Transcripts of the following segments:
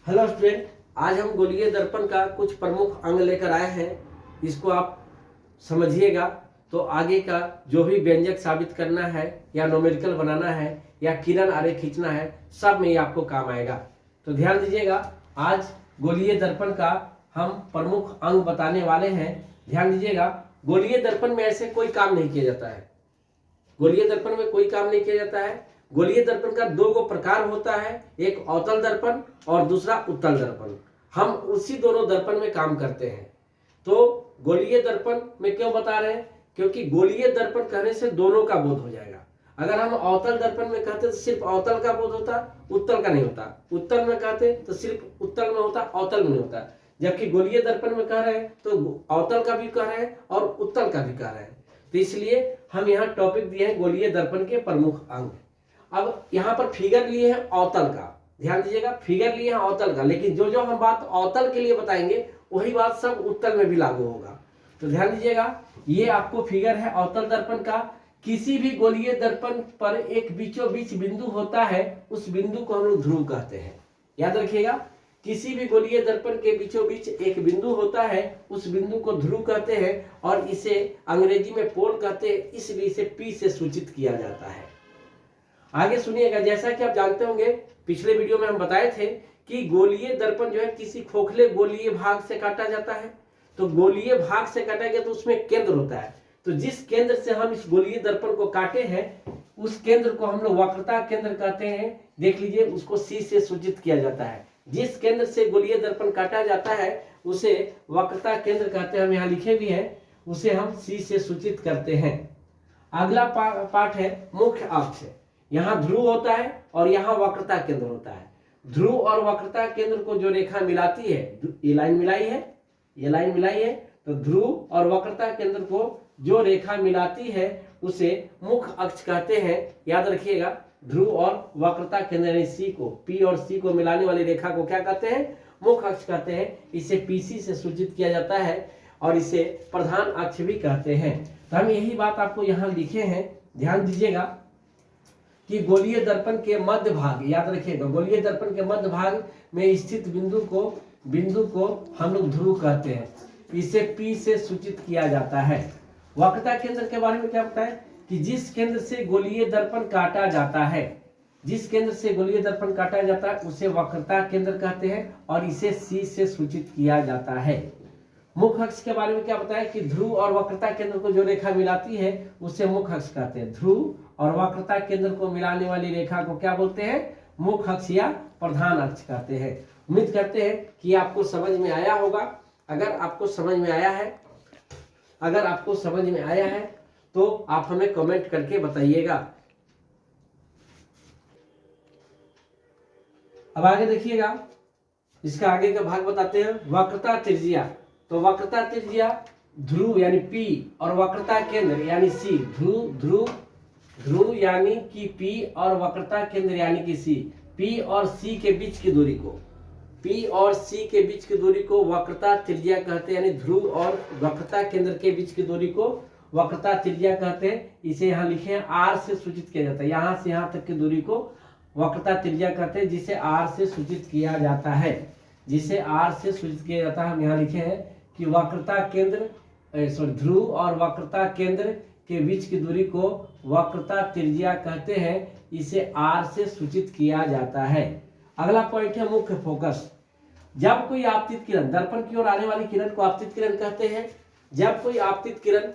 Hello student, आज हम गोलीय दर्पण का कुछ प्रमुख अंग लेकर आए हैं। इसको आप समझिएगा तो आगे का जो भी व्यंजक साबित करना है या न्यूमेरिकल बनाना है या किरण आरेख खींचना है, सब में ये आपको काम आएगा। तो ध्यान दीजिएगा, आज गोलीय दर्पण का हम प्रमुख अंग बताने वाले हैं। ध्यान दीजिएगा, गोलीय दर्पण में ऐसे कोई काम नहीं किया जाता है। गोलीय दर्पण में कोई काम नहीं किया जाता है। गोलीय दर्पण का दो प्रकार होता है, एक अवतल दर्पण और दूसरा उत्तल दर्पण। हम उसी दोनों दर्पण में काम करते हैं। तो गोलीय दर्पण में क्यों बता रहे हैं? क्योंकि गोलीय दर्पण कहने से दोनों का बोध हो जाएगा। अगर हम अवतल दर्पण में कहते तो सिर्फ अवतल का बोध होता, उत्तल का नहीं होता। उत्तल में कहते तो सिर्फ उत्तल में होता, अवतल में नहीं होता। जबकि गोलीय दर्पण में कह रहे हैं तो अवतल का भी कह रहे हैं और उत्तल का भी कह रहे हैं। तो इसलिए हम यहाँ टॉपिक दिए हैं गोलीय दर्पण के प्रमुख अंग। अब यहाँ पर फिगर लिए हैं अवतल का। ध्यान दीजिएगा, फिगर लिए हैं अवतल का, लेकिन जो जो हम बात अवतल के लिए बताएंगे वही बात सब उत्तल में भी लागू होगा। तो ध्यान दीजिएगा, ये आपको फिगर है अवतल दर्पण का। किसी भी गोलीय दर्पण पर एक बीचों बीच बिंदु होता है, उस बिंदु को हम लोग ध्रुव कहते हैं। याद रखिएगा, किसी भी गोलीय दर्पण के बीचों बीच एक बिंदु होता है, उस बिंदु को ध्रुव कहते हैं और इसे अंग्रेजी में पोल कहते हैं, इसलिए इसे पी से सूचित किया जाता है। आगे सुनिएगा, जैसा कि आप जानते होंगे, पिछले वीडियो में हम बताए थे कि गोलीय दर्पण जो है किसी खोखले गोलीय भाग से काटा जाता है। तो गोलीय भाग से काटा गया तो उसमें केंद्र होता है। तो जिस केंद्र से हम इस गोलीय दर्पण को काटे हैं, उस केंद्र को हम लोग वक्रता केंद्र कहते हैं। देख लीजिए, उसको सी से सूचित किया जाता है। जिस केंद्र से गोलीय दर्पण काटा जाता है उसे वक्रता केंद्र कहते हैं। हम यहाँ लिखे भी हैं, उसे हम सी से सूचित करते हैं। अगला पार्ट है मुख्य अक्ष। यहाँ ध्रुव होता है और यहाँ वक्रता केंद्र होता है। ध्रुव और वक्रता केंद्र को जो रेखा मिलाती है, ये लाइन मिलाई है, ये लाइन मिलाई है, तो ध्रुव और वक्रता केंद्र को जो रेखा मिलाती है उसे मुख्य अक्ष कहते हैं। याद रखिएगा, ध्रुव और वक्रता केंद्र यानी सी को, पी और सी को मिलाने वाली रेखा को क्या कहते हैं? मुख्य अक्ष कहते हैं। इसे पीसी से सूचित किया जाता है और इसे प्रधान अक्ष भी कहते हैं। तो हम यही बात आपको यहाँ लिखे हैं। ध्यान दीजिएगा कि गोलीय दर्पण के मध्य भाग, याद रखिएगा, गोलीय दर्पण के मध्य भाग में स्थित बिंदु को हम लोग ध्रुव कहते हैं। इसे पी से सूचित किया जाता है। वक्रता केंद्र के बारे में क्या बताएं कि जिस केंद्र से गोलीय दर्पण काटा जाता है, जिस केंद्र से गोलीय दर्पण काटा जाता है उसे वक्रता केंद्र कहते हैं और इसे सी से सूचित किया जाता है। मुख्य अक्ष के बारे में क्या बताएं कि ध्रुव और वक्रता केंद्र को जो रेखा मिलाती है उसे मुख्य अक्ष कहते हैं। ध्रुव और वक्रता केंद्र को मिलाने वाली रेखा को क्या बोलते हैं? मुख्य अक्ष या प्रधान अक्ष कहते हैं। उम्मीद करते हैं कि आपको समझ में आया होगा। अगर आपको समझ में आया है तो आप हमें कमेंट करके बताइएगा। अब आगे देखिएगा, इसका आगे का भाग बताते हैं। वक्रता त्रिज्या। तो वक्रता त्रिज्या ध्रुव यानी पी और वक्रता केंद्र यानी सी, ध्रुव यानी कि पी और वक्रता केंद्र यानी कि सी, पी और सी के बीच की दूरी को वक्रता त्रिज्या कहते हैं। यानी ध्रुव और वक्रता केंद्र के बीच की दूरी को वक्रता त्रिज्या कहते हैं। इसे यहाँ लिखे हैं, आर से सूचित किया जाता है। यहाँ से यहाँ तक की दूरी को वक्रता त्रिज्या कहते हैं, जिसे आर से सूचित किया जाता है। हम यहाँ लिखे हैं कि ध्रुव और वक्रता केंद्र के बीच की दूरी को वक्रता त्रिज्या कहते हैं। इसे आर से सूचित किया जाता है। अगला पॉइंट है मुख्य फोकस। जब कोई आपतित किरण, दर्पण की ओर आने वाली किरण को आपतित किरण कहते हैं। जब कोई आपतित किरण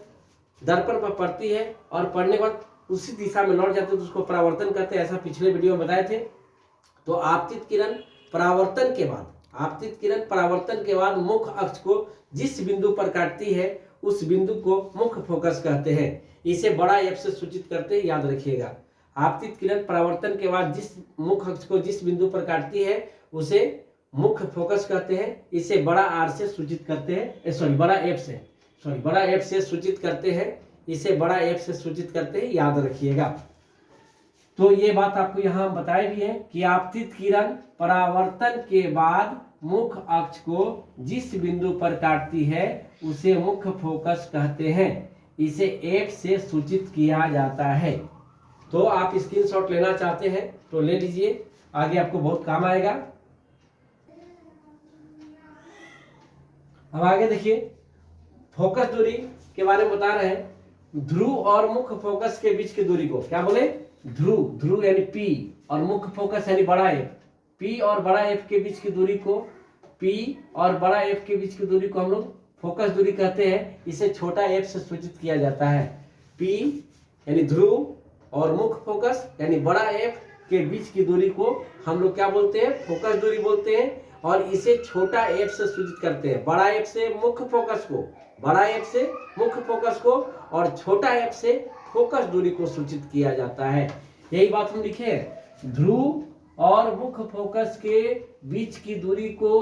दर्पण पर पड़ती है और पड़ने के बाद उसी दिशा में लौट जाती है तो उसको परावर्तन कहते हैं। ऐसा पिछले वीडियो में बताए थे। तो आपतित किरण परावर्तन के बाद मुख्य अक्ष को जिस बिंदु पर काटती है उस बिंदु को मुख्य फोकस कहते हैं। इसे बड़ा एफ से सूचित करते हैं। याद रखिएगा, आपतित किरण परावर्तन के बाद जिस मुख्य अक्ष को जिस बिंदु पर काटती है उसे मुख्य फोकस कहते हैं। इसे बड़ा आर से सूचित करते हैं, बड़ा एफ से सूचित करते हैं। इसे बड़ा एफ से सूचित करते हैं। याद रखिएगा। तो ये बात आपको यहाँ बताए भी है कि आपतित किरण परावर्तन के बाद मुख्य अक्ष को जिस बिंदु पर काटती है उसे मुख्य फोकस कहते हैं। इसे एफ से सूचित किया जाता है। तो आप स्क्रीनशॉट लेना चाहते हैं तो ले लीजिए, आगे आपको बहुत काम आएगा। अब आगे देखिए, फोकस दूरी के बारे में बता रहे हैं। ध्रुव और मुख्य फोकस के बीच की दूरी को क्या बोले? ध्रुव यानी पी और मुख्य फोकस यानी बड़ा एफ। पी और बड़ा एफ के बीच की दूरी को, पी और बड़ा एफ के बीच की दूरी को हम लोग फोकस दूरी कहते हैं। इसे छोटा एफ से सूचित किया जाता है। पी यानी ध्रुव और मुख्य फोकस यानी बड़ा एफ के बीच की दूरी को हम लोग क्या बोलते हैं? फोकस दूरी बोलते हैं। और इसे छोटा एफ से सूचित करते हैं। बड़ा एफ से मुख्य फोकस को, बड़ा एफ से मुख्य फोकस को और छोटा एफ से फोकस दूरी को सूचित किया जाता है। यही बात हम लिखे हैं। ध्रुव और मुख्य फोकस के बीच की दूरी को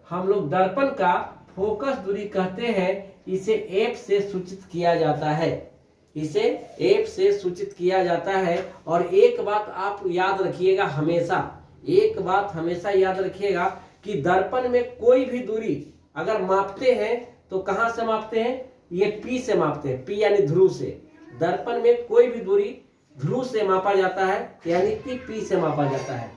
हम लोग दर्पण का फोकस दूरी कहते हैं। इसे एफ से सूचित किया जाता है। इसे एफ से सूचित किया जाता है। और एक बात आप याद रखिएगा हमेशा, एक बात हमेशा याद रखिएगा कि दर्पण में कोई भी दूरी अगर मापते हैं तो कहां से मापते हैं? ये पी से मापते हैं। पी यानी ध्रुव से। दर्पण में कोई भी दूरी ध्रुव से मापा जाता है, यानी कि पी से मापा जाता है।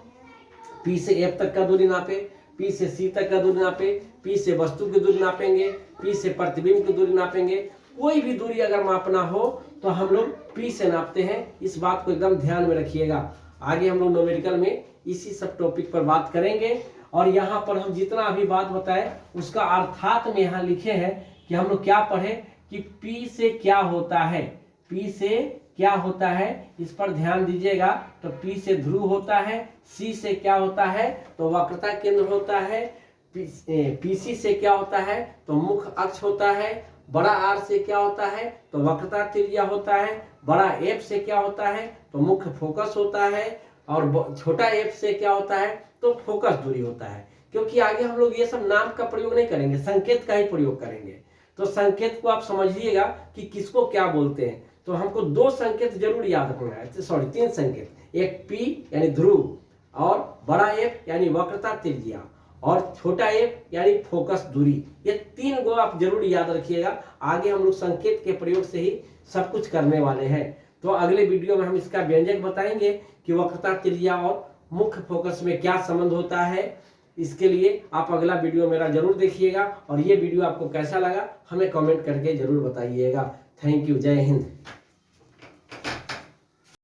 पी से एफ तक का दूरी नापे, पी से सी तक का दूरी नापे, पी से वस्तु की दूरी नापेंगे, पी से प्रतिबिंब की दूरी नापेंगे। कोई भी दूरी अगर मापना हो तो हम लोग पी से नापते हैं। इस बात को एकदम ध्यान में रखिएगा। आगे हम लोग न्यूमेरिकल में इसी सब टॉपिक पर बात करेंगे। और यहाँ पर हम जितना अभी बात बताए उसका अर्थात में यहाँ लिखे हैं कि हम लोग क्या पढ़े कि पी से क्या होता है। पी से क्या होता है इस पर ध्यान दीजिएगा। तो पी से ध्रुव होता है। सी से क्या होता है? तो वक्रता केंद्र होता है। पीसी से क्या होता है? तो मुख्य अक्ष होता है। बड़ा आर से क्या होता है? तो वक्रता त्रिज्या होता है। बड़ा एफ से क्या होता है? तो मुख्य फोकस होता है। और छोटा एफ से क्या होता है? तो फोकस दूरी होता है। क्योंकि आगे हम लोग ये सब नाम का प्रयोग नहीं करेंगे, संकेत का ही प्रयोग करेंगे। तो संकेत को आप समझिएगा कि किसको क्या बोलते हैं। तो हमको दो संकेत जरूर याद रखना है, सॉरी 3 संकेत। एक पी यानी ध्रुव और बड़ा एफ यानी वक्रता त्रिज्या और छोटा एफ यानी फोकस दूरी। ये 3 को आप जरूर याद रखिएगा। आगे हम लोग संकेत के प्रयोग से ही सब कुछ करने वाले हैं। तो अगले वीडियो में हम इसका व्यंजक बताएंगे कि वक्रता त्रिज्या और मुख्य फोकस में क्या संबंध होता है। इसके लिए आप अगला वीडियो मेरा जरूर देखिएगा। और ये वीडियो आपको कैसा लगा हमें कमेंट करके जरूर बताइएगा। Thank you. जय हिंद।